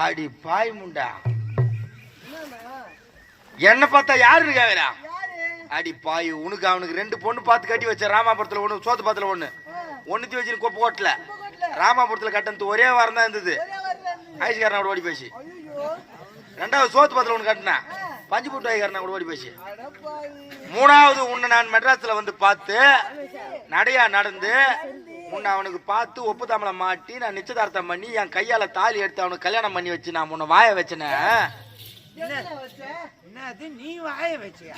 அடி பாய் முண்டா என்ன பார்த்தா யாருன்னு கேக்குறா? அடி பாய், உனக்கு அவனுக்கு 2 பொண்ணு பார்த்து கட்டி வச்ச. ராமாபுரத்துல ஒண்ணு, சோத்து பாத்துல ஒண்ணு, ஒண்ணுத்தி வச்சு கொப்பு ஓட்டல. ராமாபுரத்துல கட்டினது ஒரே வாரம் தான் இருந்தது. ஐஸ்காரன் கூட ஓடி போச்சு. 2வது சோத்து பாத்துல ஒண்ணு கட்டினேன், பஞ்சு போட்டு ஐகாரன் கூட ஓடி போச்சு. 3வது உன்னை நான் மெட்ராஸ்ல வந்து பார்த்து நடையா நடந்து உன்னை அவனுக்கு பார்த்து ஒப்பு தாமலை மாட்டி நான் நிச்சயதார்த்தம் பண்ணி என் கையால தாலி எடுத்து அவனுக்கு கல்யாணம் பண்ணி வச்சு நான் உன்னை வாய வச்சனே. நீ வாய வச்சியா?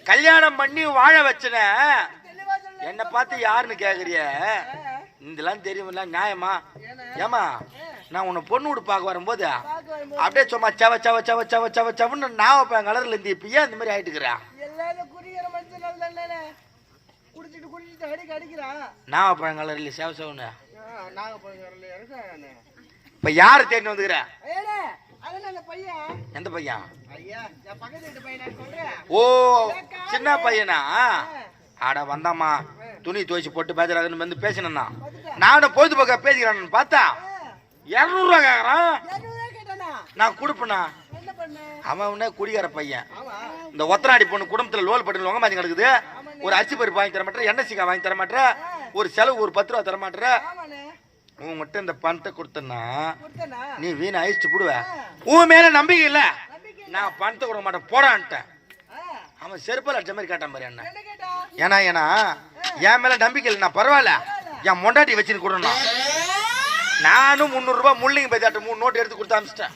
கல்யாணம் பண்ணி வாழ வச்சன. என்ன பார்த்து யாருன்னு கேக்குறிய? இதெல்லாம் தெரியுமில்ல, நியாயமா? ஏமா நான் உன்னை பொண்ணு வீடு பார்க்க வரும்போது அப்படியே சும்மா சவ சவ சவ சவ சவ சவன்னு நான் வைப்பேன் கலர்ல இருந்து. இப்ப ஏன் இந்த மாதிரி ஆயிட்டுக்கிறா? நான் வைப்பேன் கலர்ல சேவ சவன்னு. இப்ப யாரு தேடி வந்துக்கிற? எந்த பையன்? ஓ, சின்ன பையனா? ஆட வந்தாமா, துணி துவைச்சு போட்டு பேசுறாங்கன்னு வந்து பேசினா. நானும் பொழுதுபோக்க பேசிக்கிறான்னு பார்த்தா 200 ரூபா கேக்குறான். நான் கொடுப்பேனா? அவன் குடிகார பையன். இந்த ஒத்தனாடி பொண்ணு குடும்பத்துல லோல் பட்டு லொங்க மாதிரி கிடக்குது. ஒரு அரிசி பருப்பு வாங்கி தர மாட்டேன், எண்ணெய் சீக்கா வாங்கி தர மாட்டேன், ஒரு செலவு ஒரு 10 ரூபா தர மாட்டேன். உங்ககிட்ட இந்த பணத்தை கொடுத்தனா நீ வீணா அழிச்சுட்டு போடுவ. உன் மேல நம்பிக்கை இல்ல, நான் பணத்தை கொடுக்க மாட்டேன் போடான்ட்டேன். அவன் செருப்பால் அடிச்ச மாதிரி கேட்டான் பாரு என்ன. ஏன்னா என் மேல நம்பிக்கை இல்லை, நான் பரவாயில்ல என் மொண்டாட்டி வச்சுன்னு கொடுணும். நானும் 300 ரூபாய் முள்ளிங்க பேசாட்ட 3 நோட்டு எடுத்து கொடுத்து அனுப்பிச்சிட்டேன்.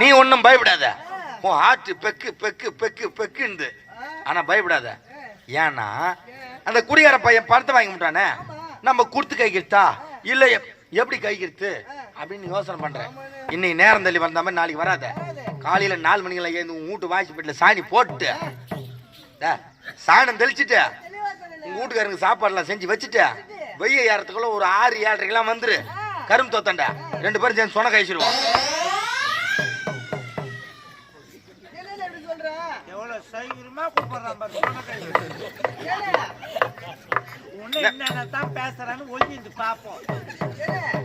நீ ஒன்னும் பயப்படாத, உன் ஆட்டு பெக்கு பெக்கு பெக்கு பெக்கு. ஆனா பயப்படாத. ஏன்னா அந்த குடிகார பையன் பணத்தை வாங்கி விட்டானே, நம்ம கொடுத்து கைக்கிட்டா இல்ல எப்படி கைக்கிட்டு அப்படின்னு யோசனை பண்றேன். இன்னைக்கு நேரம் தள்ளி வந்த மாதிரி நாளைக்கு வராத. காலையில 4 மணிக்கெல்லாம் ஏந்து உன் வீட்டு வாய்ச்சி பெட்டில சாணி போட்டு சாணம் தெளிச்சுட்டு உங்க வீட்டுக்காரங்க சாப்பாடுலாம் செஞ்சு வச்சுட்டு வெய்ய ஏறத்துக்குள்ள ஒரு 6-7:30 வந்துரு. கரும்பு தோத்தண்டா 2 பேரும் சேர்ந்து சொன்ன கழிச்சிருவோம்.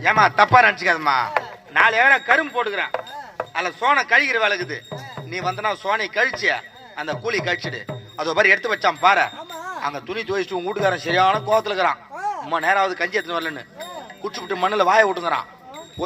ஏமா தப்பா நினைச்சுக்காதம்மா, 4 ஏழை கரும்பு போட்டுக்கிறேன், அதுல சோனை கழிக்கிற வேலைக்குது. நீ வந்தனா சோனை கழிச்சு அந்த கூலி கழிச்சுடு. அது மாதிரி எடுத்து வச்சான் பாரு. அங்க துணி துவைச்சிட்டு உங்க வீட்டுக்காரன் சரியான கோவத்துல இருக்கிறான். அம்மா நேராவது கஞ்சி எடுத்துன்னு வரலன்னு குடிச்சு விட்டு மண்ணுல வாய விட்டுங்கிறான்.